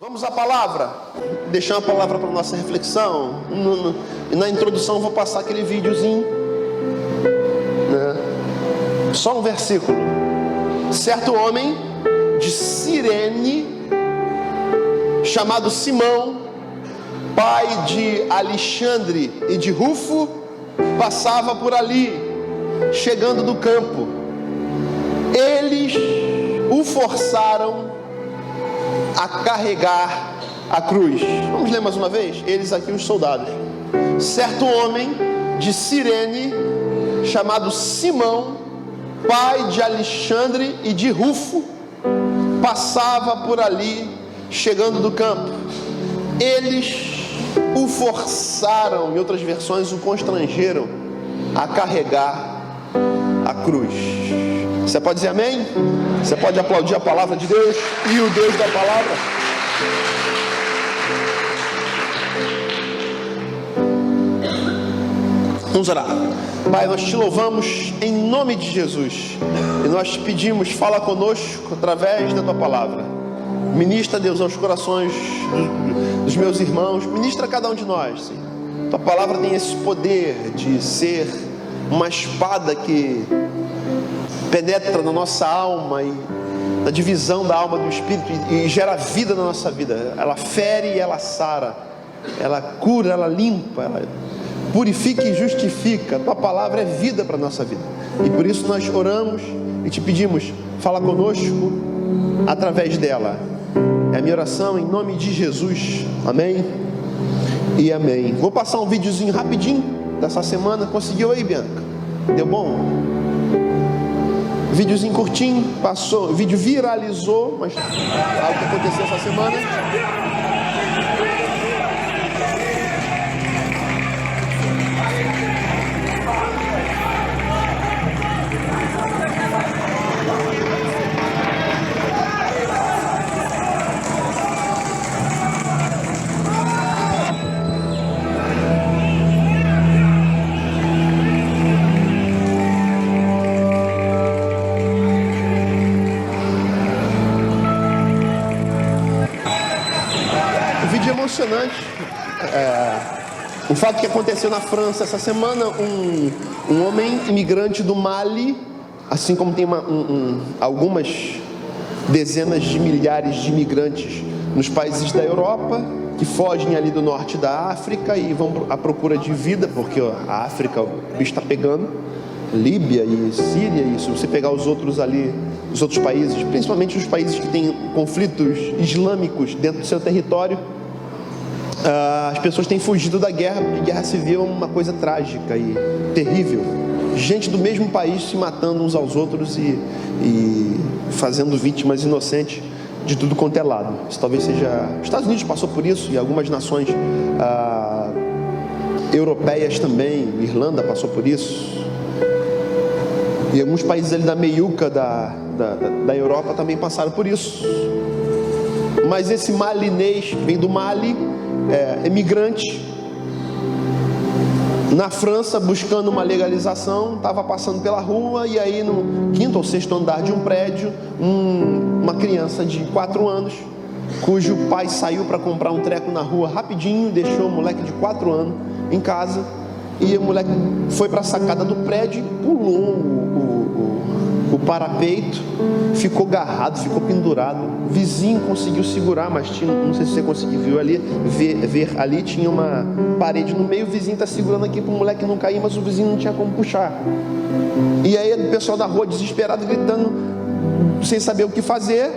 Vamos à palavra, deixar uma palavra para nossa reflexão. E na introdução vou passar aquele videozinho, né? Só um versículo. Certo homem de Cirene, chamado Simão, pai de Alexandre e de Rufo, passava por ali, chegando do campo. Eles o forçaram a carregar a cruz. Vamos ler mais uma vez? Eles aqui, os soldados. Certo homem de Cirene, chamado Simão, pai de Alexandre e de Rufo, passava por ali, chegando do campo. Eles o forçaram, em outras versões, o constrangeram a carregar a cruz. Você pode dizer amém? Você pode aplaudir a palavra de Deus e o Deus da palavra? Vamos orar. Pai, nós te louvamos em nome de Jesus. E nós te pedimos, fala conosco através da tua palavra. Ministra, Deus, aos corações dos meus irmãos. Ministra a cada um de nós, Senhor. Tua palavra tem esse poder de ser uma espada que penetra na nossa alma e na divisão da alma do espírito e gera vida na nossa vida. Ela fere e ela sara, ela cura, ela limpa, ela purifica e justifica. Tua palavra é vida para a nossa vida, e por isso nós oramos e te pedimos, fala conosco através dela. É a minha oração em nome de Jesus, amém e amém. Vou passar um videozinho rapidinho dessa semana. Conseguiu aí, Bianca? Deu bom? Videozinho curtinho, passou, o vídeo viralizou, mas algo que aconteceu essa semana. Emocionante. O fato que aconteceu na França essa semana, um homem imigrante do Mali, assim como tem algumas dezenas de milhares de imigrantes nos países da Europa, que fogem ali do norte da África e vão à procura de vida, porque a África, o bicho está pegando, Líbia e Síria, e se você pegar os outros ali, os outros países, principalmente os países que têm conflitos islâmicos dentro do seu território, as pessoas têm fugido da guerra, porque guerra civil é uma coisa trágica e terrível. Gente do mesmo país se matando uns aos outros e fazendo vítimas inocentes de tudo quanto é lado. Isso talvez seja... Os Estados Unidos passou por isso, e algumas nações europeias também. Irlanda passou por isso. E alguns países ali da meiuca da Europa também passaram por isso. Mas esse malinês, que vem do Mali, emigrante, na França, buscando uma legalização, estava passando pela rua, e aí no 5º ou 6º andar de um prédio, uma criança de 4 anos, cujo pai saiu para comprar um treco na rua rapidinho, deixou o moleque de 4 anos em casa, e o moleque foi para a sacada do prédio e pulou o parapeito, ficou agarrado, ficou pendurado. O vizinho conseguiu segurar, mas tinha, não sei se você conseguiu ver ali, tinha uma parede no meio. O vizinho está segurando aqui para o moleque não cair, mas o vizinho não tinha como puxar. E aí o pessoal da rua desesperado, gritando, sem saber o que fazer,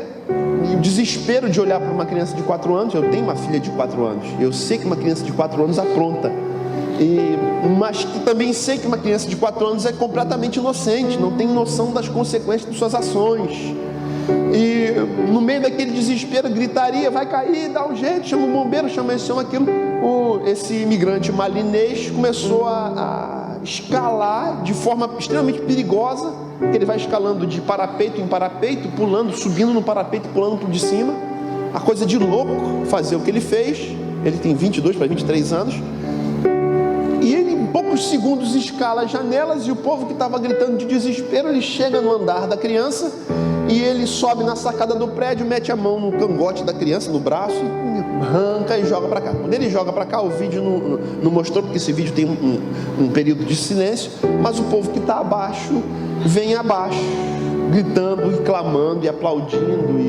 e o desespero de olhar para uma criança de 4 anos. Eu tenho uma filha de 4 anos, eu sei que uma criança de 4 anos apronta, mas que também sei que uma criança de 4 anos é completamente inocente, não tem noção das consequências de suas ações. E no meio daquele desespero, gritaria, vai cair, dá um jeito, chama o bombeiro, chama isso, chama aquilo. Esse imigrante malinês começou a escalar de forma extremamente perigosa, que ele vai escalando de parapeito em parapeito, pulando, subindo no parapeito, pulando por de cima. A coisa de louco fazer o que ele fez. Ele tem 22 para 23 anos. E ele, em poucos segundos, escala as janelas, e o povo que estava gritando de desespero, ele chega no andar da criança e ele sobe na sacada do prédio, mete a mão no cangote da criança, no braço, e arranca e joga para cá. Quando ele joga para cá, o vídeo não mostrou, porque esse vídeo tem um período de silêncio, mas o povo que está abaixo, vem abaixo, gritando e clamando e aplaudindo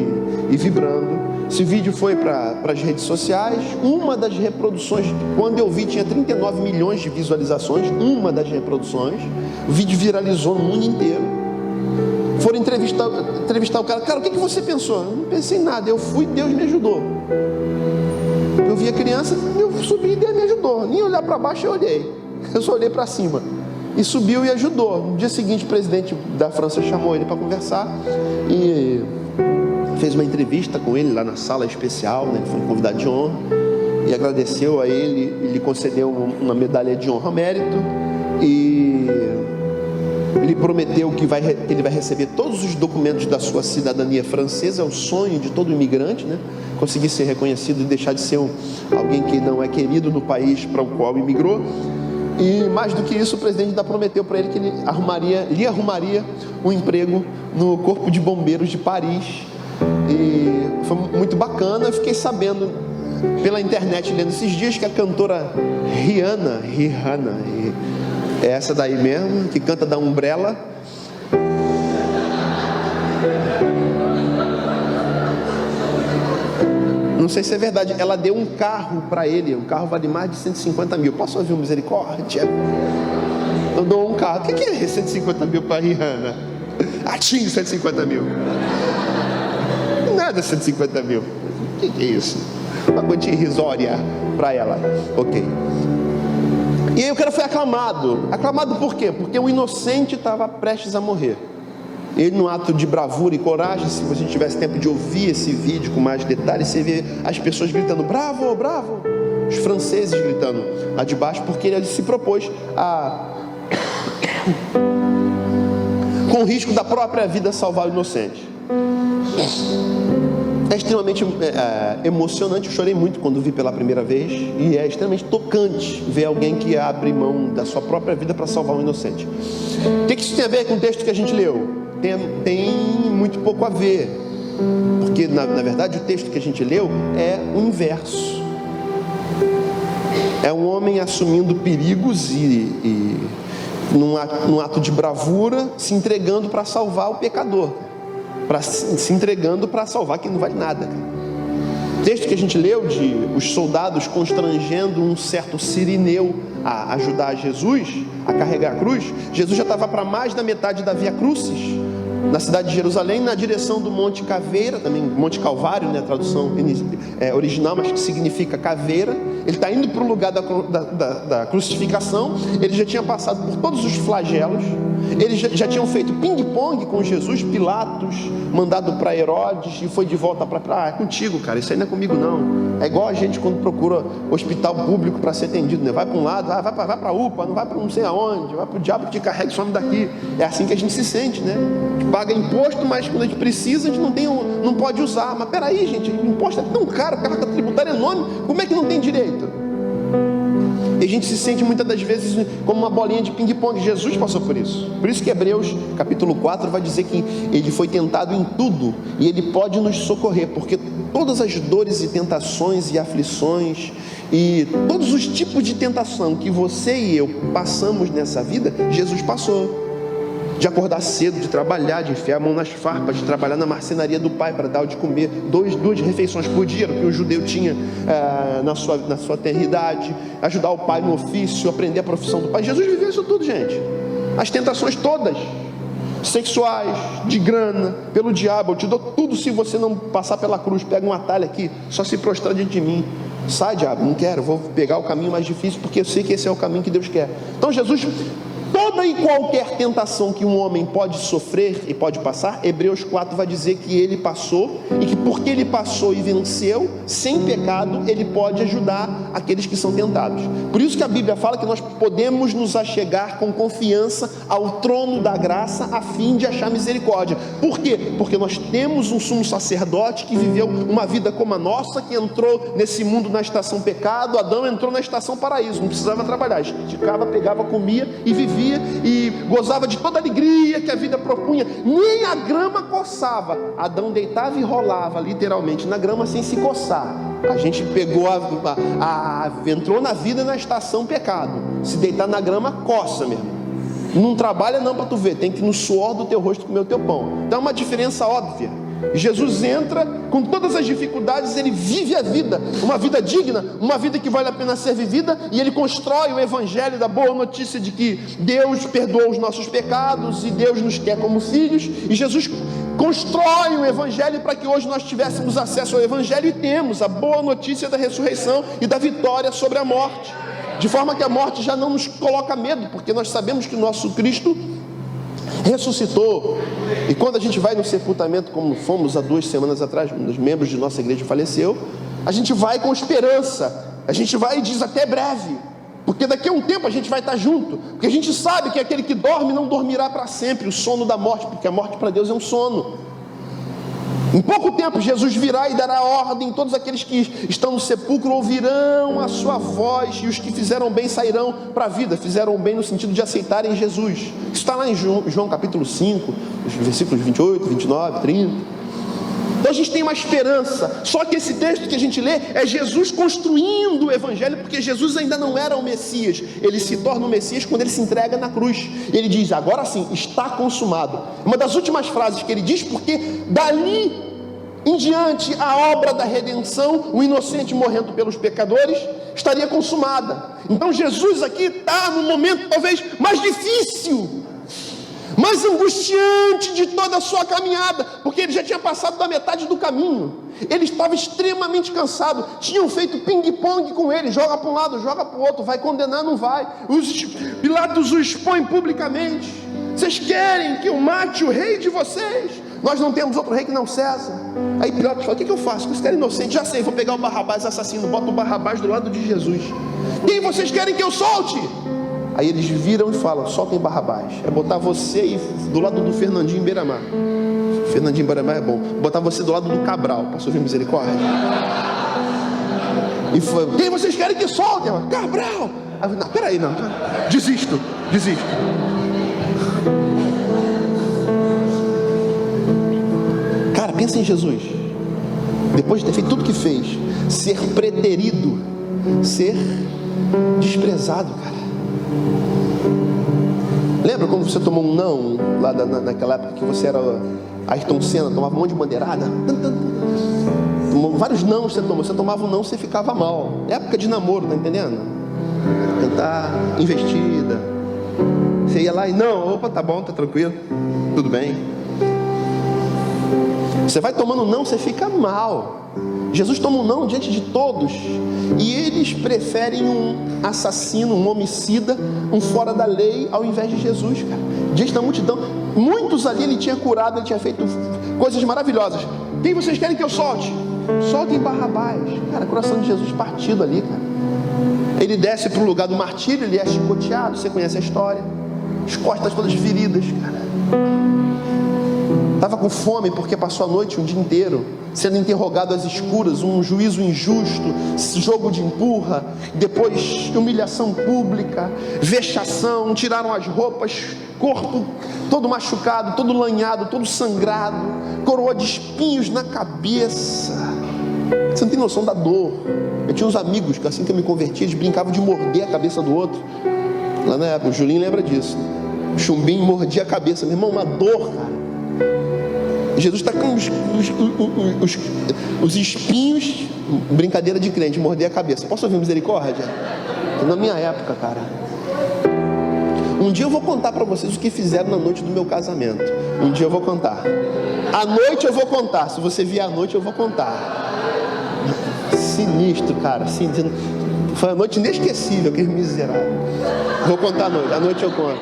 e vibrando. Esse vídeo foi para as redes sociais. Uma das reproduções, quando eu vi, tinha 39 milhões de visualizações. Uma das reproduções, o vídeo viralizou no mundo inteiro. Foram entrevistar o cara. Cara, o que você pensou? Eu não pensei em nada, eu fui, Deus me ajudou. Eu vi a criança, eu subi e Deus me ajudou. Nem olhar para baixo eu olhei, eu só olhei para cima. E subiu e ajudou. No dia seguinte, o presidente da França chamou ele para conversar e fez uma entrevista com ele lá na sala especial, né? Ele foi um convidado de honra e agradeceu a ele e lhe concedeu uma medalha de honra mérito, e ele prometeu que ele vai receber todos os documentos da sua cidadania francesa. É o sonho de todo imigrante, né? Conseguir ser reconhecido e deixar de ser alguém que não é querido no país para o qual imigrou. E mais do que isso, o presidente ainda prometeu para ele que ele lhe arrumaria um emprego no Corpo de Bombeiros de Paris. E foi muito bacana. Eu fiquei sabendo pela internet, lendo esses dias, que a cantora Rihanna, é essa daí mesmo, que canta da Umbrella, não sei se é verdade, ela deu um carro para ele. Um carro vale mais de 150 mil. Posso ouvir um misericórdia? Eu dou um carro. O que é 150 mil para Rihanna? Tinha 150 mil. Nada 150 mil. O que é isso? Uma quantia irrisória para ela. Ok. E aí o cara foi aclamado. Aclamado por quê? Porque o inocente estava prestes a morrer. Ele, num ato de bravura e coragem, se você tivesse tempo de ouvir esse vídeo com mais detalhes, você vê as pessoas gritando, bravo, bravo. Os franceses gritando lá de baixo, porque ele se propôs a, com o risco da própria vida, salvar o inocente. É extremamente emocionante. Eu chorei muito quando vi pela primeira vez, e é extremamente tocante ver alguém que abre mão da sua própria vida para salvar um inocente. O que isso tem a ver com o texto que a gente leu? Tem muito pouco a ver, porque na verdade o texto que a gente leu é o inverso. É um homem assumindo perigos e num ato de bravura, se entregando para salvar o pecador, se entregando para salvar quem não vale nada. O texto que a gente leu de os soldados constrangendo um certo sirineu a ajudar Jesus a carregar a cruz. Jesus já estava para mais da metade da Via Crucis, na cidade de Jerusalém, na direção do Monte Caveira, também Monte Calvário, né, a tradução original, mas que significa caveira. Ele está indo para o lugar da crucificação. Ele já tinha passado por todos os flagelos. Eles já tinham feito ping-pong com Jesus. Pilatos mandado para Herodes e foi de volta para é contigo, cara, isso aí não é comigo não. É igual a gente quando procura hospital público para ser atendido, né? Vai para um lado, vai para a UPA, não vai para não sei aonde, vai para o diabo que te carrega e some daqui. É assim que a gente se sente, né? A gente paga imposto, mas quando a gente precisa, a gente não pode usar. Mas peraí, gente, o imposto é tão caro, a carga tributária é enorme, como é que não tem direito? E a gente se sente muitas das vezes como uma bolinha de ping-pong. Jesus passou por isso. Por isso que Hebreus capítulo 4 vai dizer que ele foi tentado em tudo e ele pode nos socorrer, porque todas as dores e tentações e aflições e todos os tipos de tentação que você e eu passamos nessa vida, Jesus passou. De acordar cedo, de trabalhar, de enfiar a mão nas farpas, de trabalhar na marcenaria do pai para dar o de comer, duas refeições por dia, que o judeu tinha na sua tenridade, ajudar o pai no ofício, aprender a profissão do pai. Jesus viveu isso tudo, gente. As tentações todas, sexuais, de grana, pelo diabo. Eu te dou tudo se você não passar pela cruz. Pega um atalho aqui, só se prostrar diante de mim. Sai, diabo, não quero, vou pegar o caminho mais difícil, porque eu sei que esse é o caminho que Deus quer. Então Jesus, toda e qualquer tentação que um homem pode sofrer e pode passar, Hebreus 4 vai dizer que ele passou, e que porque ele passou e venceu, sem pecado, ele pode ajudar aqueles que são tentados. Por isso que a Bíblia fala que nós podemos nos achegar com confiança ao trono da graça, a fim de achar misericórdia. Por quê? Porque nós temos um sumo sacerdote que viveu uma vida como a nossa, que entrou nesse mundo na estação pecado. Adão entrou na estação paraíso, não precisava trabalhar, esticava, pegava, comia e vivia comia e gozava de toda a alegria que a vida propunha. Nem a grama coçava. Adão deitava e rolava literalmente na grama sem se coçar. A gente pegou entrou na vida na estação pecado. Se deitar na grama, coça mesmo. Não trabalha não para tu ver, tem que no suor do teu rosto comer o teu pão. Então é uma diferença óbvia. Jesus entra com todas as dificuldades, ele vive a vida, uma vida digna, uma vida que vale a pena ser vivida, e ele constrói o evangelho da boa notícia de que Deus perdoa os nossos pecados e Deus nos quer como filhos, e Jesus constrói o evangelho para que hoje nós tivéssemos acesso ao evangelho e temos a boa notícia da ressurreição e da vitória sobre a morte, de forma que a morte já não nos coloca medo, porque nós sabemos que o nosso Cristo ressuscitou. E quando a gente vai no sepultamento, como fomos há 2 semanas atrás, um dos membros de nossa igreja faleceu, a gente vai com esperança, a gente vai e diz até breve, porque daqui a um tempo a gente vai estar junto, porque a gente sabe que aquele que dorme não dormirá para sempre, o sono da morte, porque a morte para Deus é um sono. Em pouco tempo Jesus virá e dará ordem, todos aqueles que estão no sepulcro ouvirão a sua voz, e os que fizeram bem sairão para a vida. Fizeram bem no sentido de aceitarem Jesus. Isso está lá em João capítulo 5, versículos 28, 29, 30. Então a gente tem uma esperança. Só que esse texto que a gente lê é Jesus construindo o evangelho, porque Jesus ainda não era o Messias. Ele se torna o Messias quando ele se entrega na cruz. Ele diz: agora sim, está consumado. Uma das últimas frases que ele diz, porque dali em diante a obra da redenção, o inocente morrendo pelos pecadores, estaria consumada. Então Jesus aqui está no momento talvez mais difícil, mais angustiante de toda a sua caminhada, porque ele já tinha passado da metade do caminho. Ele estava extremamente cansado. Tinham feito ping-pong com ele, joga para um lado, joga para o outro, vai condenar, não vai. Pilatos o expõe publicamente: vocês querem que eu mate o rei de vocês? Nós não temos outro rei que não César. Aí Pilatos fala: o que eu faço? Esse cara é inocente. Já sei, vou pegar o Barrabás assassino, boto o Barrabás do lado de Jesus. Quem vocês querem que eu solte? Aí eles viram e falam: soltem Barrabás. É botar você aí do lado do Fernandinho Beiramar. Fernandinho Beiramar é bom. Botar você do lado do Cabral. Posso ouvir misericórdia? E foi: quem vocês querem que solte? Cabral. Aí, não, peraí, não. Desisto. Cara, pensa em Jesus. Depois de ter feito tudo que fez, ser preterido, ser desprezado, cara. Lembra quando você tomou um não lá naquela época que você era Ayrton Senna, tomava um monte de bandeirada? Tomou vários não, você tomava um não, você ficava mal. Época de namoro, tá entendendo? Tentar investida. Você ia lá e não, opa, tá bom, tá tranquilo, tudo bem. Você vai tomando não, você fica mal. Jesus toma um não diante de todos, e eles preferem um assassino, um homicida, um fora da lei, ao invés de Jesus, cara. Diante da multidão, muitos ali ele tinha curado, ele tinha feito coisas maravilhosas. Quem vocês querem que eu solte? Soltem Barrabás. Cara, o coração de Jesus partido ali, cara. Ele desce para o lugar do martírio, ele é chicoteado, você conhece a história, as costas todas feridas, cara. Estava com fome porque passou a noite, um dia inteiro, sendo interrogado às escuras, um juízo injusto, jogo de empurra, depois humilhação pública, vexação, tiraram as roupas, corpo todo machucado, todo lanhado, todo sangrado, coroa de espinhos na cabeça. Você não tem noção da dor. Eu tinha uns amigos que assim que eu me converti, eles brincavam de morder a cabeça do outro. Lá na época, o Julinho lembra disso. O chumbinho mordia a cabeça, meu irmão, uma dor, cara. Jesus está com os espinhos, brincadeira de crente, morder a cabeça. Posso ouvir misericórdia? Na minha época, cara. Um dia eu vou contar para vocês o que fizeram na noite do meu casamento. Um dia eu vou contar. À noite eu vou contar. Se você vier à noite eu vou contar. Sinistro, cara. Sinistro. Foi uma noite inesquecível, aquele miserável. Vou contar à noite. À noite eu conto.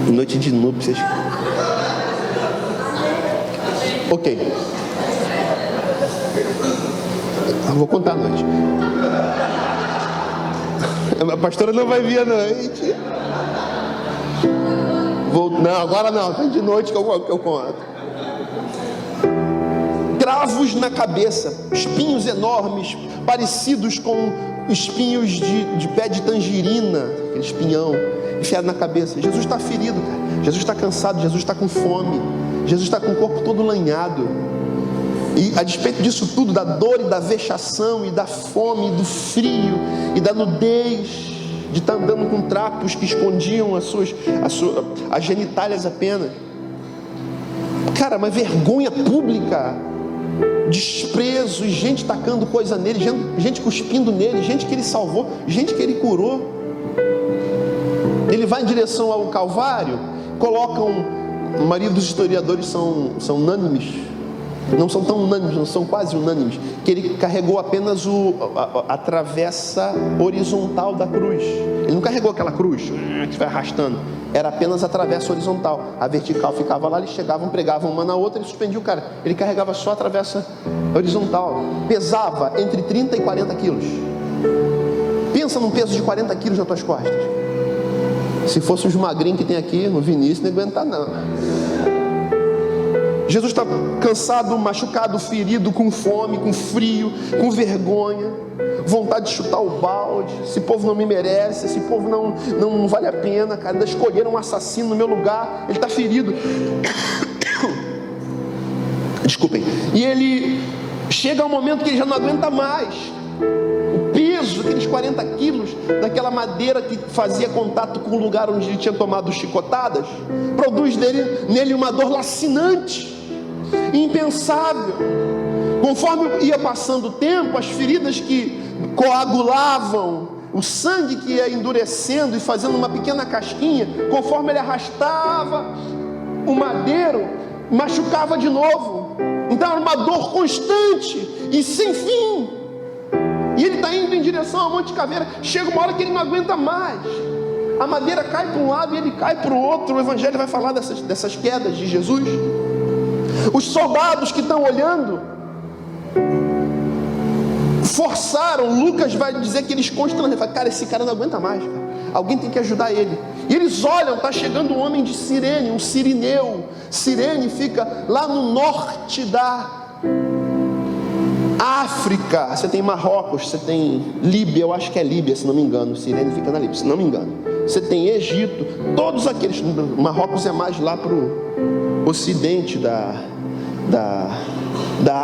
Noite de núpcias. Ok. Eu vou contar à noite. A pastora não vai vir à noite. Não, agora não. Tá de noite que eu conto. Cravos na cabeça, espinhos enormes, parecidos com espinhos de pé de tangerina, aquele espinhão enfiado na cabeça. Jesus está ferido, cara. Jesus está cansado, Jesus está com fome, Jesus está com o corpo todo lanhado. E a despeito disso tudo, da dor e da vexação e da fome e do frio e da nudez de estar andando com trapos que escondiam as genitálias apenas, cara, uma vergonha pública, desprezo, e gente tacando coisa nele, gente cuspindo nele, gente que ele salvou, gente que ele curou. Ele vai em direção ao Calvário, colocam, a maioria dos historiadores são unânimes, não são tão unânimes, não são quase unânimes, que ele carregou apenas a travessa horizontal da cruz. Ele não carregou aquela cruz que vai arrastando, era apenas a travessa horizontal. A vertical ficava lá, eles chegavam, pregavam uma na outra e suspendiam o cara. Ele carregava só a travessa horizontal. Pesava entre 30 e 40 quilos. Pensa num peso de 40 quilos nas tuas costas. Se fosse os magrinhos que tem aqui no Vinícius, não ia aguentar não. Jesus está cansado, machucado, ferido, com fome, com frio, com vergonha, vontade de chutar o balde. Esse povo não me merece, esse povo não vale a pena, cara. Ainda escolheram um assassino no meu lugar. Ele está ferido. Desculpem. E ele chega a um momento que ele já não aguenta mais. O peso, aqueles 40 quilos daquela madeira que fazia contato com o lugar onde ele tinha tomado chicotadas, produz nele uma dor lacinante, impensável. Conforme ia passando o tempo, as feridas que coagulavam, o sangue que ia endurecendo e fazendo uma pequena casquinha, conforme ele arrastava o madeiro, machucava de novo. Então era uma dor constante e sem fim. E ele está indo em direção ao Monte Caveira. Chega uma hora que ele não aguenta mais. A madeira cai para um lado e ele cai para o outro. O Evangelho vai falar dessas quedas de Jesus. Os soldados que estão olhando forçaram. Lucas vai dizer que eles constrangeram. Fala, cara, esse cara não aguenta mais, cara. Alguém tem que ajudar ele. E eles olham, está chegando um homem de Cirene, um sirineu. Cirene fica lá no norte da África. Você tem Marrocos, você tem Líbia, eu acho que é Líbia, se não me engano. Cirene fica na Líbia, se não me engano. Você tem Egito, todos aqueles. Marrocos é mais lá para o ocidente da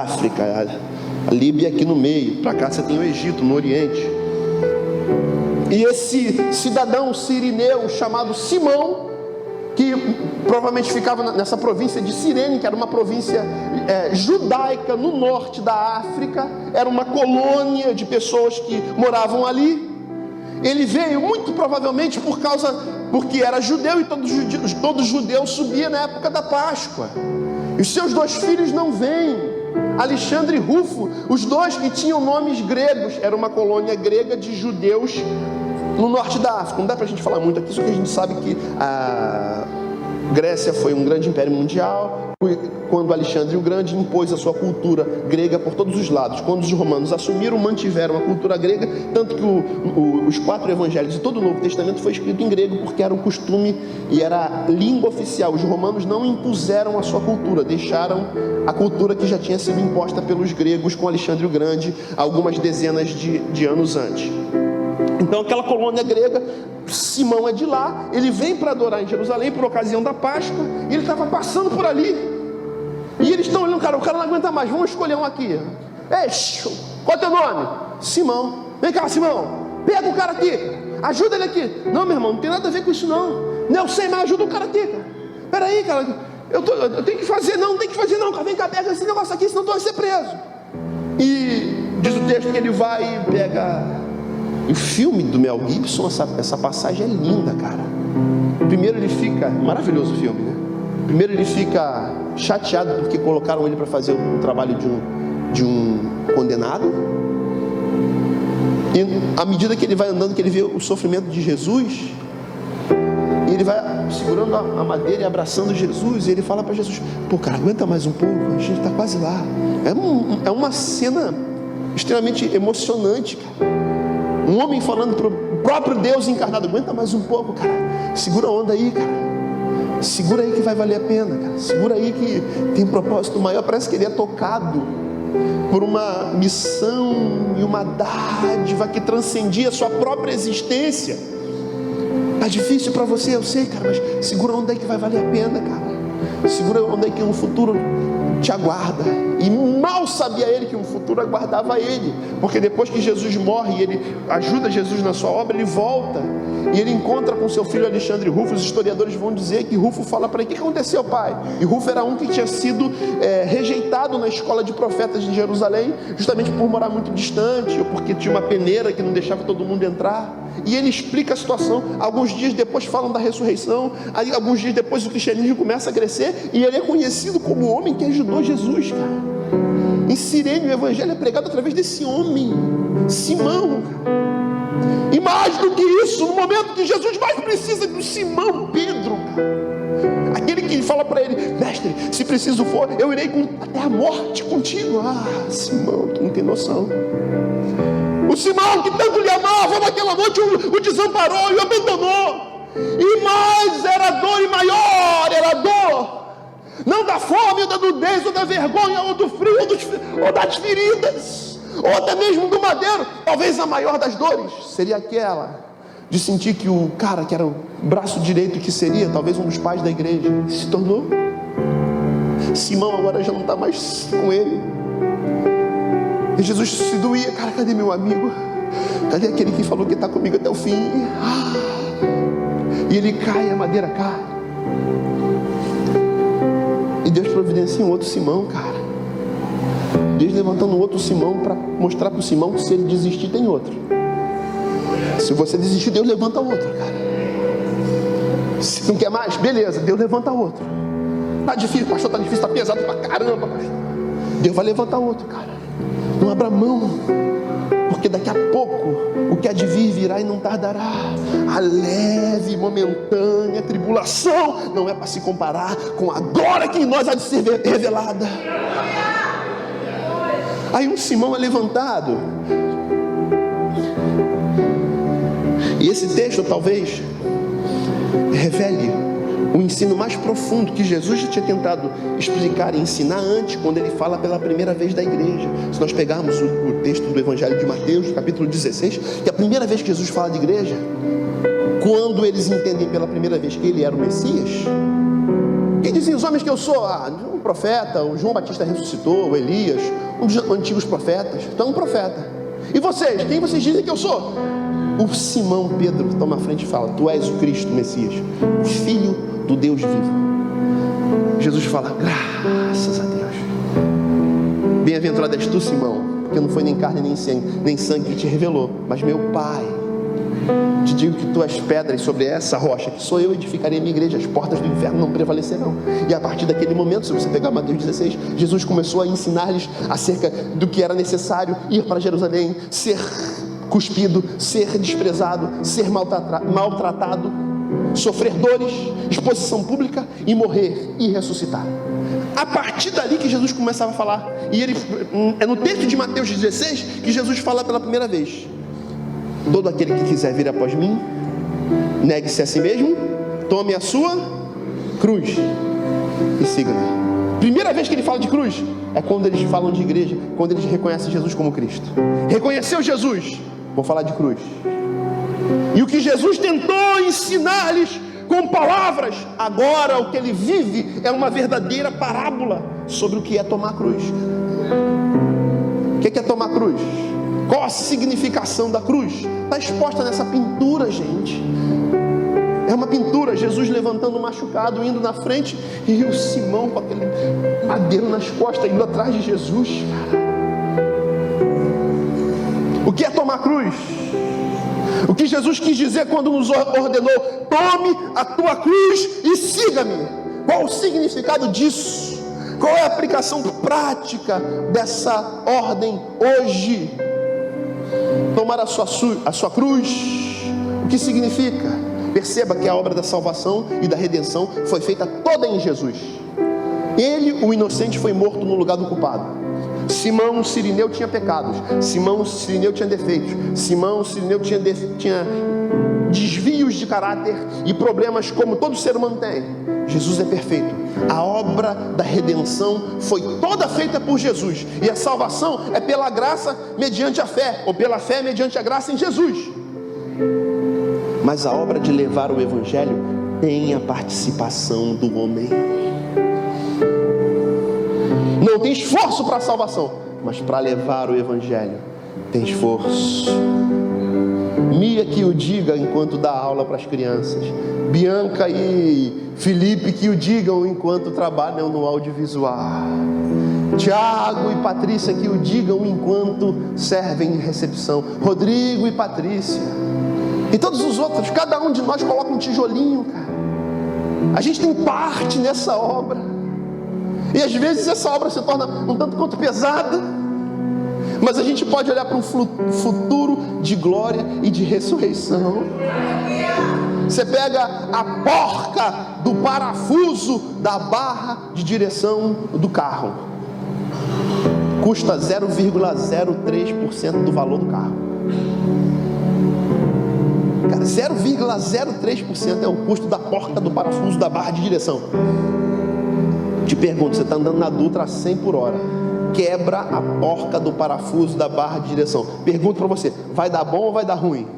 África. A Líbia aqui no meio. Para cá você tem o Egito, no Oriente. E esse cidadão sirineu chamado Simão, que provavelmente ficava nessa província de Cirene, que era uma província judaica no norte da África, era uma colônia de pessoas que moravam ali. Ele veio muito provavelmente porque era judeu, e todo judeu subia na época da Páscoa. E os seus dois filhos não vêm, Alexandre e Rufo, os dois que tinham nomes gregos. Era uma colônia grega de judeus no norte da África. Não dá pra gente falar muito aqui, só que a gente sabe que a Grécia foi um grande império mundial. Quando Alexandre o Grande impôs a sua cultura grega por todos os lados. Quando os romanos assumiram, mantiveram a cultura grega, tanto que os 4 evangelhos e todo o Novo Testamento foi escrito em grego, porque era o costume e era a língua oficial. Os romanos não impuseram a sua cultura, deixaram a cultura que já tinha sido imposta pelos gregos com Alexandre o Grande algumas dezenas de anos antes. Então aquela colônia grega, Simão é de lá, ele vem para adorar em Jerusalém por ocasião da Páscoa, e ele estava passando por ali. E eles estão olhando, cara, o cara não aguenta mais, vamos escolher um aqui. Ei, qual é o teu nome? Simão. Vem cá, Simão, pega o cara aqui, ajuda ele aqui. Não, meu irmão, não tem nada a ver com isso não. Não sei, mas ajuda o cara aqui, cara. Peraí, cara, eu tenho que fazer, não tem que fazer não, cara. Vem cá, pega esse negócio aqui, senão tu vai ser preso. E diz o texto que ele vai e pega. O filme do Mel Gibson, essa passagem é linda, cara. Primeiro ele fica, maravilhoso o filme, né? Primeiro ele fica chateado porque colocaram ele para fazer o trabalho de um condenado. E à medida que ele vai andando, que ele vê o sofrimento de Jesus, e ele vai segurando a madeira e abraçando Jesus, e ele fala para Jesus, pô, cara, aguenta mais um pouco, a gente está quase lá. É uma cena extremamente emocionante, cara. Um homem falando para o próprio Deus encarnado, aguenta mais um pouco, cara. Segura a onda aí, cara. Segura aí que vai valer a pena, cara. Segura aí que tem um propósito maior. Parece que ele é tocado por uma missão e uma dádiva que transcendia a sua própria existência. Tá difícil para você, eu sei, cara, mas segura onde é que vai valer a pena, cara. Segura onde é que um futuro te aguarda. E mal sabia ele que um futuro aguardava ele, porque depois que Jesus morre, ele ajuda Jesus na sua obra, ele volta e ele encontra com seu filho Alexandre Rufo. Os historiadores vão dizer que Rufo fala para ele: o que aconteceu, pai? E Rufo era um que tinha sido rejeitado na escola de profetas de Jerusalém, justamente por morar muito distante, ou porque tinha uma peneira que não deixava todo mundo entrar. E ele explica a situação. Alguns dias depois falam da ressurreição. Aí alguns dias depois o cristianismo começa a crescer, e ele é conhecido como o homem que ajudou Jesus, cara. Em Cirene o evangelho é pregado através desse homem, Simão. E mais do que isso, no momento que Jesus mais precisa do Simão Pedro, aquele que fala para ele: mestre, se preciso for, eu irei até a morte contigo. Simão, tu não tem noção. O Simão que tanto lhe amava, naquela noite o desamparou e o abandonou. E mais era dor, e maior era a dor, não da fome, ou da nudez, ou da vergonha, ou do frio, ou das feridas, ou até mesmo do madeiro. Talvez a maior das dores seria aquela de sentir que o cara que era o braço direito, que seria talvez um dos pais da igreja, se tornou. Simão agora já não está mais com ele. E Jesus se doía: cara, cadê meu amigo? Cadê aquele que falou que está comigo até o fim? E ele cai, a madeira cai. E Deus providencia um outro Simão, cara. Deus levantando um outro Simão para mostrar para o Simão que se ele desistir, tem outro. Se você desistir, Deus levanta outro, cara. Se não quer mais, beleza, Deus levanta outro. Tá difícil, pastor, tá difícil, tá pesado pra caramba, pastor. Deus vai levantar outro, cara. Não abra mão, porque daqui a pouco o que há de vir virá e não tardará. A leve, momentânea tribulação não é para se comparar com a glória que em nós há de ser revelada. Aí um Simão é levantado. E esse texto talvez revele o ensino mais profundo que Jesus já tinha tentado explicar e ensinar antes, quando ele fala pela primeira vez da igreja. Se nós pegarmos o texto do Evangelho de Mateus, capítulo 16, que é a primeira vez que Jesus fala de igreja, quando eles entendem pela primeira vez que ele era o Messias, quem dizem os homens que eu sou? Um profeta, o João Batista ressuscitou, o Elias, um dos antigos profetas. Então, um profeta. E vocês? Quem vocês dizem que eu sou? O Simão Pedro toma a frente e fala: tu és o Cristo, o Messias, o Filho do Deus vivo. Jesus fala: graças a Deus. Bem-aventurado és tu, Simão, porque não foi nem carne nem sangue que te revelou, mas meu Pai. Te digo que tu és pedra, e sobre essa rocha que sou eu edificarei a minha igreja, as portas do inferno não prevalecerão. E a partir daquele momento, se você pegar Mateus 16, Jesus começou a ensinar-lhes acerca do que era necessário ir para Jerusalém, ser cuspido, ser desprezado, ser maltratado, sofrer dores, exposição pública e morrer e ressuscitar. A partir dali que Jesus começava a falar. E ele, é no texto de Mateus 16 que Jesus fala pela primeira vez: todo aquele que quiser vir após mim, negue-se a si mesmo, tome a sua cruz e siga-me. Primeira vez que ele fala de cruz é quando eles falam de igreja, quando eles reconhecem Jesus como Cristo. Reconheceu Jesus, vou falar de cruz. E o que Jesus tentou ensinar-lhes com palavras, agora o que ele vive é uma verdadeira parábola sobre o que é tomar cruz. O que é tomar cruz? Qual a significação da cruz? Está exposta nessa pintura, gente. É uma pintura, Jesus levantando o machucado, indo na frente, e o Simão com aquele madeiro nas costas, indo atrás de Jesus, cara. O que é tomar cruz? O que Jesus quis dizer quando nos ordenou: tome a tua cruz e siga-me. Qual o significado disso? Qual é a aplicação prática dessa ordem hoje? Tomar a sua cruz, o que significa? Perceba que a obra da salvação e da redenção foi feita toda em Jesus. Ele, o inocente, foi morto no lugar do culpado. Simão Cirineu tinha pecados, Simão Cirineu tinha defeitos, Simão Cirineu tinha desvios de caráter e problemas como todo ser humano tem. Jesus é perfeito, A obra da redenção foi toda feita por Jesus, e a salvação é pela graça mediante a fé, ou pela fé mediante a graça em Jesus. Mas a obra de levar o evangelho tem a participação do homem. Não tem esforço para a salvação, mas para levar o evangelho tem esforço. Mia que o diga enquanto dá aula para as crianças, Bianca e Felipe que o digam enquanto trabalham no audiovisual, Tiago e Patrícia que o digam enquanto servem em recepção, Rodrigo e Patrícia, e todos os outros. Cada um de nós coloca um tijolinho, cara. A gente tem parte nessa obra, e às vezes essa obra se torna um tanto quanto pesada, mas a gente pode olhar para um futuro de glória e de ressurreição. Você pega a porca do parafuso da barra de direção do carro, custa 0,03% do valor do carro. Cara, 0,03% é o custo da porca do parafuso da barra de direção. Te pergunto, você está andando na Dutra a 100 por hora, quebra a porca do parafuso da barra de direção. Pergunto para você, vai dar bom ou vai dar ruim?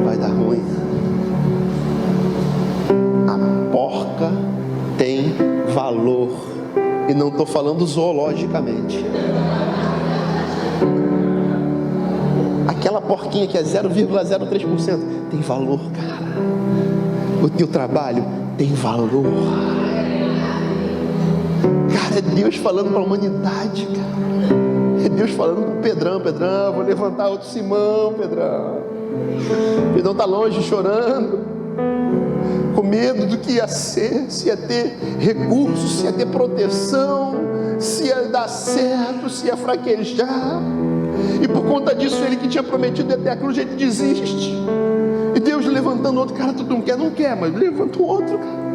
Vai dar ruim. A porca tem valor, e não estou falando zoologicamente. Aquela porquinha que é 0,03% tem valor, cara. O teu trabalho tem valor. Cara, é Deus falando para a humanidade, cara. É Deus falando para o Pedrão: Pedrão, vou levantar outro Simão, Pedrão. Pedrão está longe, chorando, com medo do que ia ser, se ia ter recursos, se ia ter proteção, se ia dar certo, se ia fraquejar. E por conta disso, ele que tinha prometido até a cruz, ele desiste. E Deus levantando outro. Cara, tu não quer, mas levanta o outro, cara.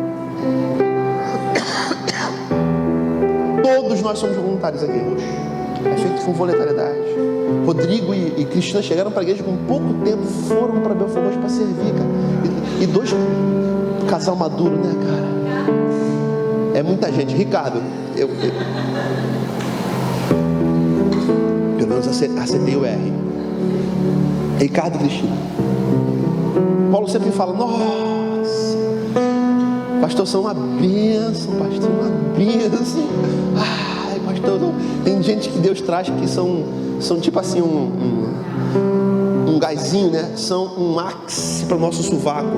Todos nós somos voluntários aqui. É feito com voluntariedade. Rodrigo e Cristina chegaram para a igreja com pouco tempo, foram para Belfort Roxo para servir, cara. E dois, casal maduro, né, cara? É muita gente. Ricardo, eu pelo menos acertei o R. Ricardo e Cristina. Paulo sempre fala: nossa, pastor, são uma bênção, pastor, uma bênção. Ai, pastor, não. Tem gente que Deus traz que são tipo assim um gásinho, né? São um axe para o nosso sovaco.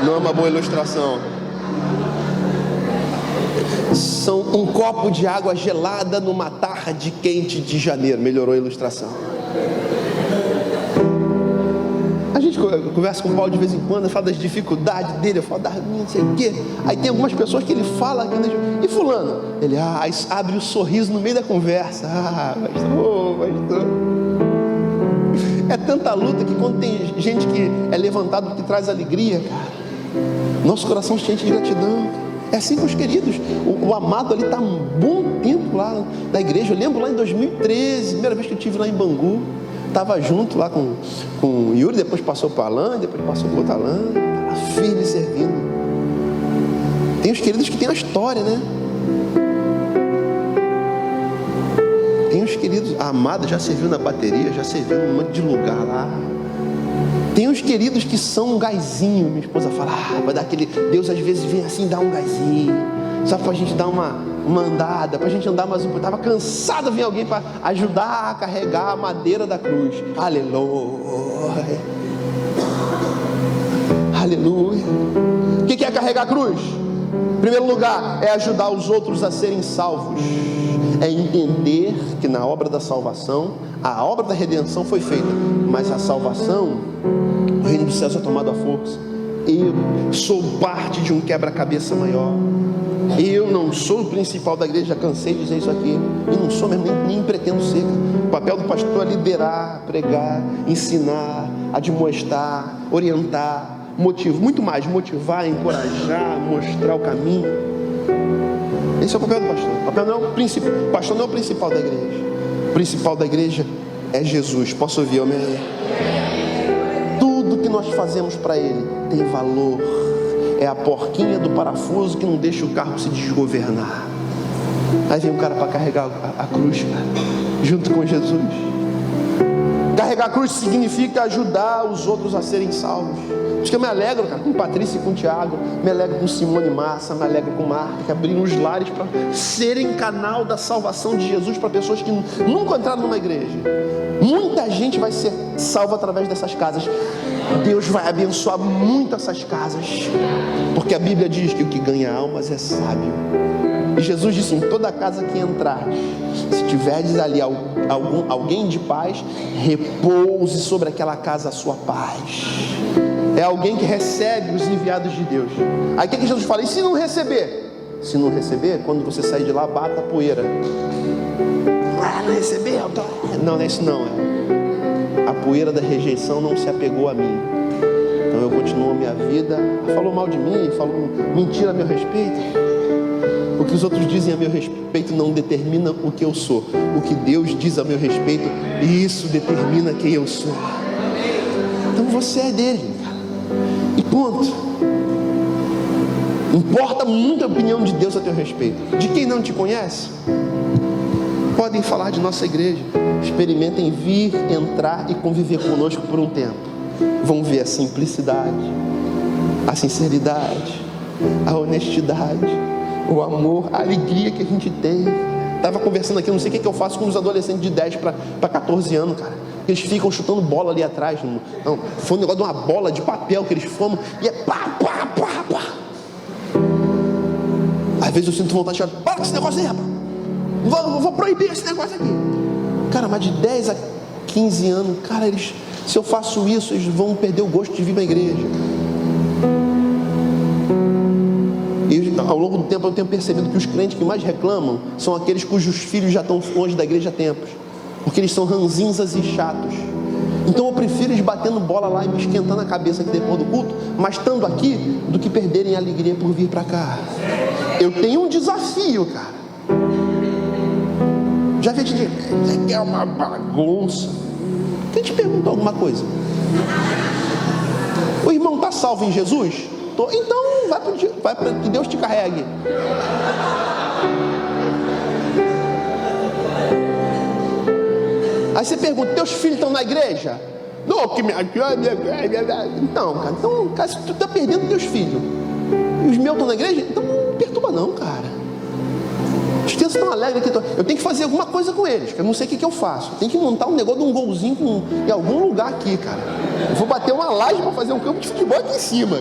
Não é uma boa ilustração. São um copo de água gelada numa tarde quente de janeiro. Melhorou a ilustração. A gente conversa com o Paulo de vez em quando, fala das dificuldades dele, eu falo das minhas, não sei o quê. Aí tem algumas pessoas que ele fala, e fulano? Ele abre o sorriso no meio da conversa. Pastor. É tanta luta que quando tem gente que é levantado, que traz alegria, cara, nosso coração se enche de gratidão. É assim com os queridos. O amado ali está um bom tempo lá na igreja. Eu lembro lá em 2013, primeira vez que eu estive lá em Bangu, estava junto lá com o Yuri, depois passou para Alain, depois passou para o outro Alain, estava firme servindo. Tem os queridos que tem a história, né? Tem os queridos, a amada já serviu na bateria, já serviu num monte de lugar lá. Tem os queridos que são um gásinho. Minha esposa fala: vai dar aquele... Deus às vezes vem assim, dá um gásinho, só para a gente dar uma andada, para a gente andar mais um pouco. Estava cansado, vir alguém para ajudar a carregar a madeira da cruz. Aleluia, aleluia. O que é carregar a cruz? Em primeiro lugar, é ajudar os outros a serem salvos. É entender que na obra da salvação, a obra da redenção foi feita, mas a salvação, o reino dos céus é tomado à força. Eu sou parte de um quebra-cabeça maior. Eu não sou o principal da igreja, já cansei de dizer isso aqui, e não sou mesmo, nem pretendo ser. O papel do pastor é liderar, pregar, ensinar, admoestar, orientar, muito mais, motivar, encorajar, mostrar o caminho. Esse é o papel do pastor. O papel não é o principal. O pastor não é o principal da igreja. O principal da igreja é Jesus. Posso ouvir, amém? Tudo que nós fazemos para Ele tem valor. é a porquinha do parafuso que não deixa o carro se desgovernar. Aí vem um cara para carregar a cruz, cara, junto com Jesus. Carregar a cruz significa ajudar os outros a serem salvos. Acho que eu me alegro, cara, com Patrícia e com Tiago, me alegro com Simone e Massa, me alegro com Marta, que abriram os lares para serem canal da salvação de Jesus para pessoas que nunca entraram numa igreja. Muita gente vai ser salva através dessas casas. Deus vai abençoar muito essas casas, porque a Bíblia diz que o que ganha almas é sábio. E Jesus disse: em toda casa que entrar, se tiverdes ali alguém de paz, repouse sobre aquela casa a sua paz. É alguém que recebe os enviados de Deus. Aí o que Jesus fala? E se não receber? Se não receber, quando você sair de lá, bata a poeira. Não recebeu? Não é isso não. A poeira da rejeição não se apegou a mim. Então eu continuo a minha vida. Falou mal de mim, falou mentira a meu respeito. O que os outros dizem a meu respeito não determina o que eu sou. O que Deus diz a meu respeito, isso determina quem eu sou. Então você é dele. E ponto. Importa muito a opinião de Deus a teu respeito. De quem não te conhece, podem falar de nossa igreja. Experimentem vir, entrar e conviver conosco por um tempo. Vão ver a simplicidade, a sinceridade, a honestidade, o amor, a alegria que a gente tem. Estava conversando aqui, não sei o que eu faço com os adolescentes de 10 para 14 anos, cara. Eles ficam chutando bola ali atrás. Não, foi um negócio de uma bola de papel que eles fomos. E é pá, pá, pá, pá. Às vezes eu sinto vontade de falar: para com esse negócio aí, rapaz. Vou proibir esse negócio aqui. Cara, mas de 10 a 15 anos, cara, se eu faço isso, eles vão perder o gosto de vir na igreja. E ao longo do tempo eu tenho percebido que os crentes que mais reclamam são aqueles cujos filhos já estão longe da igreja há tempos. Porque eles são ranzinzas e chatos. Então eu prefiro eles batendo bola lá e me esquentando a cabeça aqui depois do culto, mas estando aqui, do que perderem a alegria por vir para cá. Eu tenho um desafio, cara. Já vi gente dizer que é uma bagunça. Quem te perguntou alguma coisa? O irmão está salvo em Jesus? Então vai para que Deus te carregue. Aí você pergunta: teus filhos estão na igreja? Não, que minha... Não, cara, então, cara, se tu está perdendo teus filhos e os meus estão na igreja, então não perturba não, cara. Os teus estão alegres aqui. Eu tenho que fazer alguma coisa com eles, que eu não sei o que eu faço. Eu tenho que montar um negócio de um golzinho em algum lugar aqui, cara. Eu vou bater uma laje para fazer um campo de futebol aqui em cima.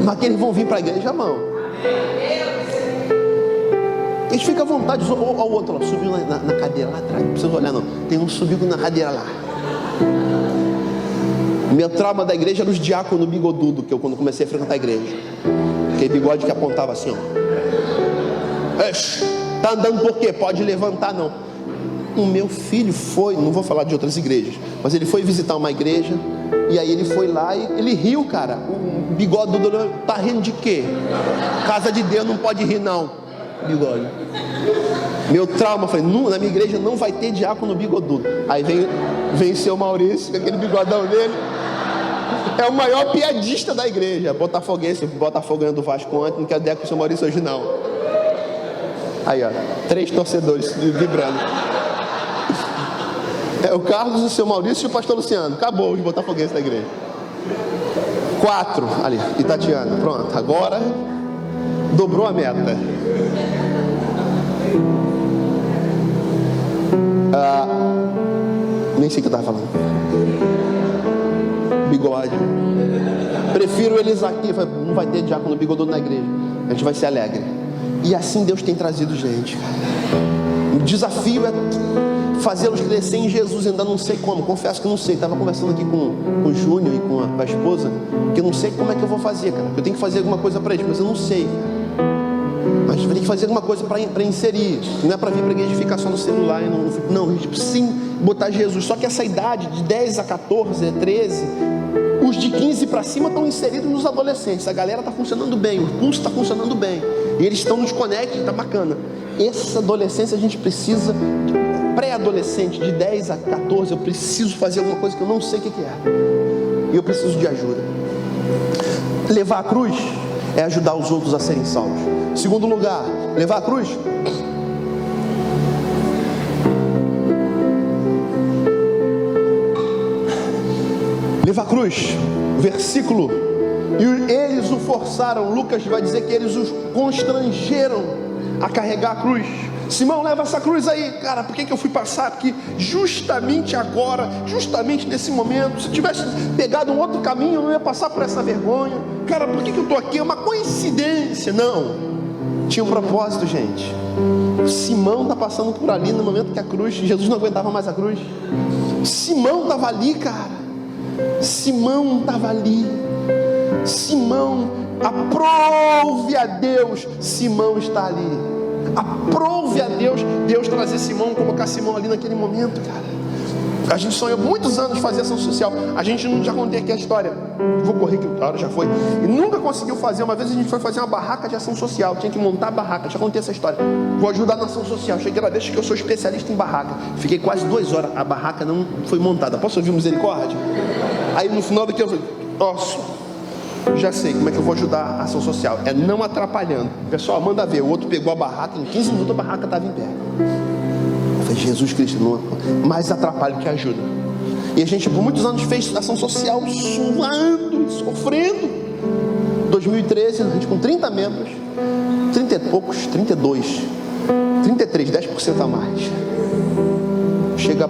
Mas que eles vão vir para a igreja, mão. Eles ficam à vontade. Olha o outro lá, subiu na cadeira lá atrás. Não precisa olhar não. Tem um subiu na cadeira lá. Meu trauma da igreja era os diáconos bigodudo, que eu quando comecei a frequentar a igreja. Aquele bigode que apontava assim, ó. Tá andando por quê? Pode levantar não. O meu filho foi, não vou falar de outras igrejas, mas ele foi visitar uma igreja. E aí ele foi lá e ele riu, cara. O bigodudo tá rindo de quê? Casa de Deus não pode rir não. Bigode. Meu trauma, eu falei: na minha igreja não vai ter diácono bigodudo. Aí vem o seu Maurício, com aquele bigodão dele. É o maior piadista da igreja. Botafoguense, Botafogo ganhando do Vasco ontem, não quero ideia com o seu Maurício hoje não. Aí ó, 3 torcedores vibrando. É o Carlos, o seu Maurício e o pastor Luciano. Acabou os botafoguenses da igreja. 4 ali, e Tatiana. Pronto, agora dobrou a meta. Nem sei o que eu estava falando. Bigode. Prefiro eles aqui. Não vai ter diácono bigodudo na igreja. A gente vai ser alegre. E assim Deus tem trazido gente. O desafio é fazê-los crescer em Jesus. Ainda não sei como, confesso que não sei. Estava conversando aqui com o Júnior e com a esposa, que eu não sei como é que eu vou fazer, cara. Eu tenho que fazer alguma coisa para eles, mas eu não sei, cara. Mas a gente vai ter que fazer alguma coisa para inserir. Não é para vir para a igreja ficar só no celular. Não, a gente sim botar Jesus. Só que essa idade de 10 a 14, 13, os de 15 para cima estão inseridos nos adolescentes. A galera está funcionando bem, o pulso está funcionando bem. E eles estão nos conectem, está bacana. Essa adolescência a gente precisa, pré-adolescente, de 10 a 14, eu preciso fazer alguma coisa que eu não sei o que é. E eu preciso de ajuda. levar a cruz é ajudar os outros a serem salvos. Segundo lugar, levar a cruz versículo, e eles o forçaram. Lucas vai dizer que eles os constrangeram a carregar a cruz. Simão, leva essa cruz aí. Cara, por que eu fui passar? Porque justamente agora, justamente nesse momento, se eu tivesse pegado um outro caminho, eu não ia passar por essa vergonha. Cara, por que eu estou aqui? É uma coincidência. Não, tinha um propósito, gente. Simão está passando por ali no momento que a cruz, Jesus não aguentava mais a cruz. Simão estava ali, cara. Simão estava ali. Simão, aprove a Deus, Simão está ali. Aprove a Deus, Deus trazer Simão, colocar Simão ali naquele momento, cara. A gente sonhou muitos anos fazer ação social. A gente não, já contei aqui a história. Vou correr que a hora já foi. E nunca conseguiu fazer. Uma vez a gente foi fazer uma barraca de ação social. Tinha que montar a barraca. Já contei essa história. Vou ajudar na ação social. Cheguei lá, deixa que eu sou especialista em barraca. Fiquei quase 2 horas. A barraca não foi montada. Posso ouvir misericórdia? Aí no final daqui eu falei, nossa, já sei como é que eu vou ajudar a ação social. É não atrapalhando. Pessoal, manda ver. O outro pegou a barraca, em 15 minutos a barraca estava em pé. Eu falei, Jesus Cristo, não, mais atrapalho que ajuda. E a gente por muitos anos fez ação social suando, sofrendo. 2013, a gente com 30 membros, 30 e poucos, 32, 33, 10% a mais. Chega,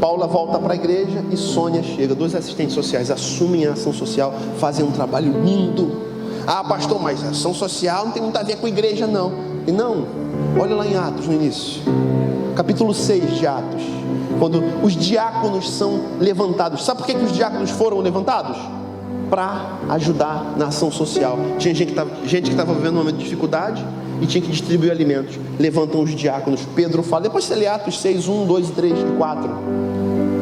Paula volta para a igreja e Sônia chega. 2 assistentes sociais assumem a ação social, fazem um trabalho lindo. Ah, pastor, mas a ação social não tem muito a ver com a igreja, não. E não, olha lá em Atos no início, capítulo 6 de Atos, quando os diáconos são levantados. Sabe por que os diáconos foram levantados? Para ajudar na ação social. Tinha gente que estava vivendo um momento de dificuldade e tinha que distribuir alimentos. Levantam os diáconos. Pedro fala, depois você lê Atos 6, 1, 2, 3 e 4.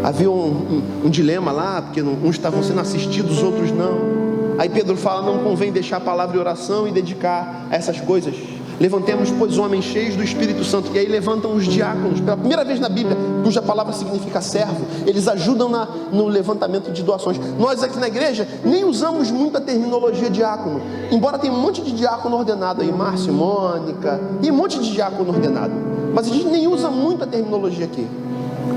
Havia um dilema lá, porque uns estavam sendo assistidos, os outros não. Aí Pedro fala, não convém deixar a palavra de oração e dedicar a essas coisas. Levantemos, pois, homens cheios do Espírito Santo. E aí levantam os diáconos, pela primeira vez na Bíblia, cuja palavra significa servo. Eles ajudam no levantamento de doações. Nós aqui na igreja nem usamos muito a terminologia diácono, embora tenha um monte de diácono ordenado aí, Márcio, Mônica, tem um monte de diácono ordenado, mas a gente nem usa muito a terminologia aqui.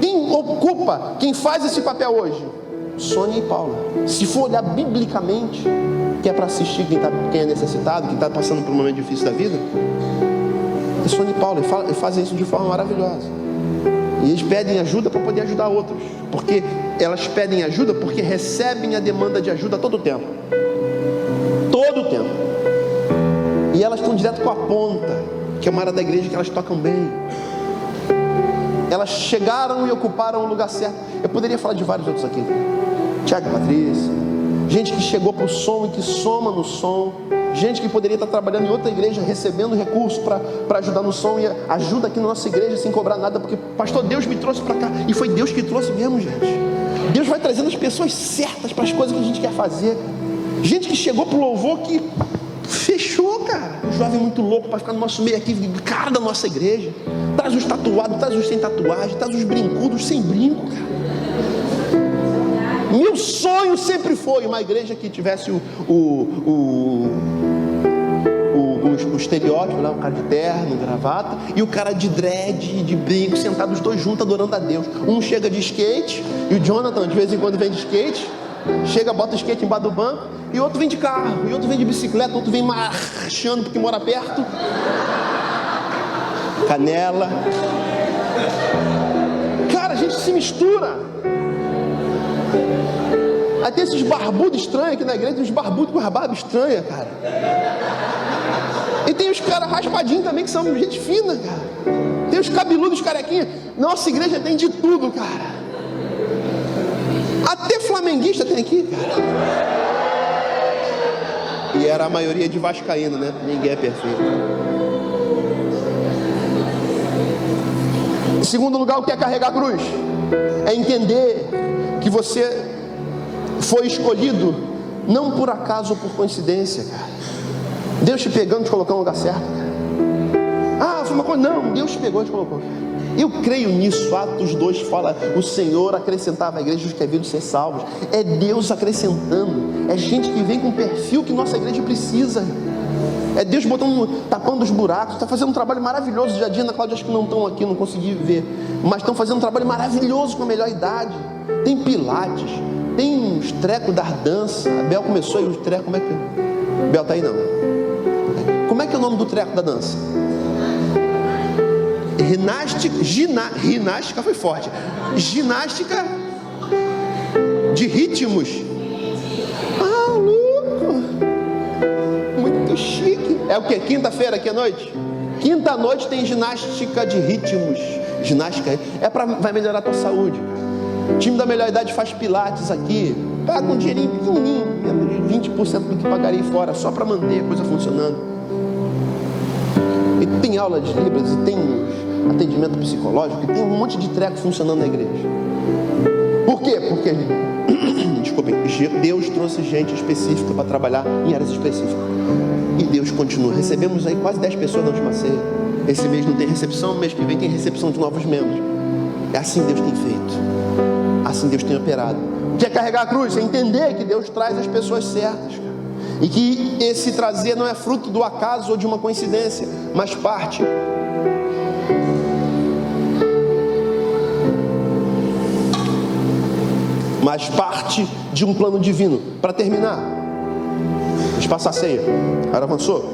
Quem ocupa, quem faz esse papel hoje? Sônia e Paula. Se for olhar biblicamente, que é para assistir quem é necessitado, quem está passando por um momento difícil da vida, é Sônia e Paula, e fazem isso de forma maravilhosa. E eles pedem ajuda para poder ajudar outros, porque elas pedem ajuda porque recebem a demanda de ajuda todo o tempo. Todo o tempo. E elas estão direto com a ponta, que é uma área da igreja que elas tocam bem. Elas chegaram e ocuparam o lugar certo. Eu poderia falar de vários outros aqui. Tiago e Patrícia. Gente que chegou para o som e que soma no som. Gente que poderia estar trabalhando em outra igreja, recebendo recursos para ajudar no som, e ajuda aqui na nossa igreja sem cobrar nada, porque, pastor, Deus me trouxe para cá. E foi Deus que trouxe mesmo, gente. Deus vai trazendo as pessoas certas para as coisas que a gente quer fazer. Gente que chegou para o louvor que fechou, cara. Um jovem muito louco para ficar no nosso meio aqui, cara da nossa igreja. Traz os tatuados, traz os sem tatuagem, traz os brincudos sem brinco, cara. Meu sonho sempre foi uma igreja que tivesse o estereótipo lá, o cara de terno, gravata, e o cara de dread, de brinco, sentados os dois juntos adorando a Deus. Um chega de skate, e o Jonathan de vez em quando vem de skate, chega, bota o skate embaixo do banco, e outro vem de carro, e outro vem de bicicleta, outro vem marchando porque mora perto. Canela. Cara, a gente se mistura. Aí tem esses barbudos estranhos aqui na igreja, tem uns barbudos com as barbas estranhas, cara. E tem os caras raspadinhos também, que são gente fina, cara. Tem os cabeludos carequinhos. Nossa igreja tem de tudo, cara. Até flamenguista tem aqui, cara. E era a maioria de vascaíno, né? Ninguém é perfeito. Em segundo lugar, o que é carregar a cruz? É entender que você foi escolhido não por acaso ou por coincidência, cara. Deus te pegando, te colocando no lugar certo, cara. Ah, foi uma coisa. Não, Deus te pegou e te colocou. Eu creio nisso. Atos 2 fala: o Senhor acrescentava à igreja os que haviam de ser salvos. É Deus acrescentando. É gente que vem com o perfil que nossa igreja precisa. É Deus botando, tapando os buracos. Está fazendo um trabalho maravilhoso. Já Diana e Cláudia acho que não estão aqui, não consegui ver, mas estão fazendo um trabalho maravilhoso com a melhor idade. Tem pilates, tem os trecos da dança. A Bel começou aí os trecos. Como é que... Bel tá aí não. Como é que é o nome do treco da dança? Ginástica foi forte. Ginástica de ritmos. Ah, louco! Muito chique. É o que? Quinta-feira aqui à noite? Quinta-noite tem ginástica de ritmos. Ginástica vai melhorar a tua saúde. O time da melhor idade faz pilates aqui. Paga um dinheirinho pequenininho, menos de 20% do que pagaria fora, só para manter a coisa funcionando. E tem aula de Libras, e tem atendimento psicológico, e tem um monte de treco funcionando na igreja. Por quê? Porque desculpem, Deus trouxe gente específica para trabalhar em áreas específicas. E Deus continua. Recebemos aí quase 10 pessoas na última ceia. Esse mês não tem recepção, mês que vem tem recepção de novos membros. É assim Deus tem feito. Assim Deus tem operado. O que é carregar a cruz? É entender que Deus traz as pessoas certas. E que esse trazer não é fruto do acaso ou de uma coincidência, mas parte de um plano divino. Para terminar, deixa eu passar a ceia. Agora avançou.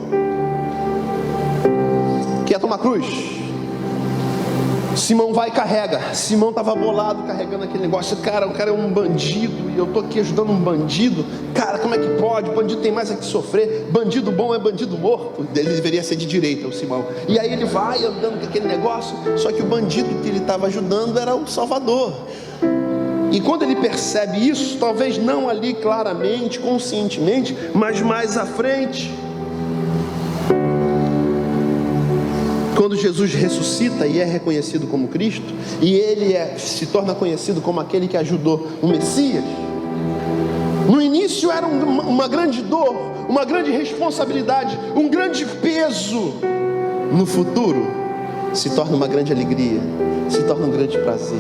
Quer tomar cruz? Simão vai e carrega. Simão estava bolado carregando aquele negócio. Cara, o cara é um bandido e eu estou aqui ajudando um bandido. Cara, como é que pode? Bandido tem mais a que sofrer. Bandido bom é bandido morto. Ele deveria ser de direita, o Simão. E aí ele vai andando com aquele negócio. Só que o bandido que ele estava ajudando era o Salvador. E quando ele percebe isso, talvez não ali claramente, conscientemente, mas mais à frente, quando Jesus ressuscita e é reconhecido como Cristo, e ele se torna conhecido como aquele que ajudou o Messias, no início era uma grande dor, uma grande responsabilidade, um grande peso. No futuro se torna uma grande alegria, se torna um grande prazer.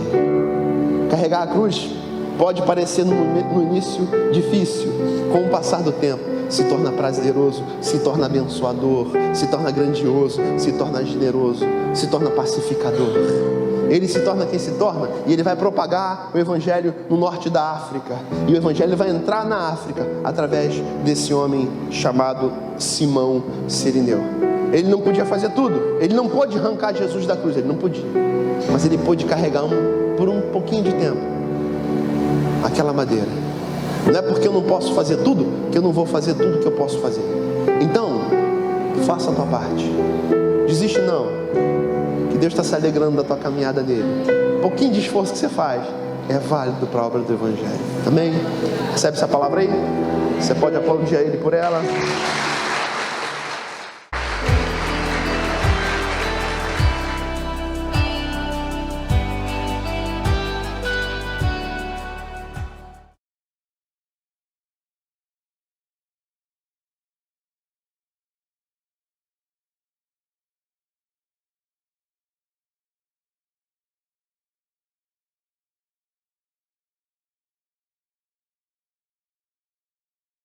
Carregar a cruz pode parecer no início difícil, com o passar do tempo se torna prazeroso, se torna abençoador, se torna grandioso, se torna generoso, se torna pacificador. Ele se torna quem se torna, e ele vai propagar o evangelho no norte da África, e o evangelho vai entrar na África através desse homem chamado Simão Cirineu. Ele não podia fazer tudo, ele não pôde arrancar Jesus da cruz, ele não podia, mas ele pôde carregar por um pouquinho de tempo aquela madeira. Não é porque eu não posso fazer tudo que eu não vou fazer tudo que eu posso fazer. Então, faça a tua parte. Desiste não, que Deus está se alegrando da tua caminhada nele. Um pouquinho de esforço que você faz é válido para a obra do evangelho. Amém? Recebe essa palavra aí? Você pode aplaudir a ele por ela.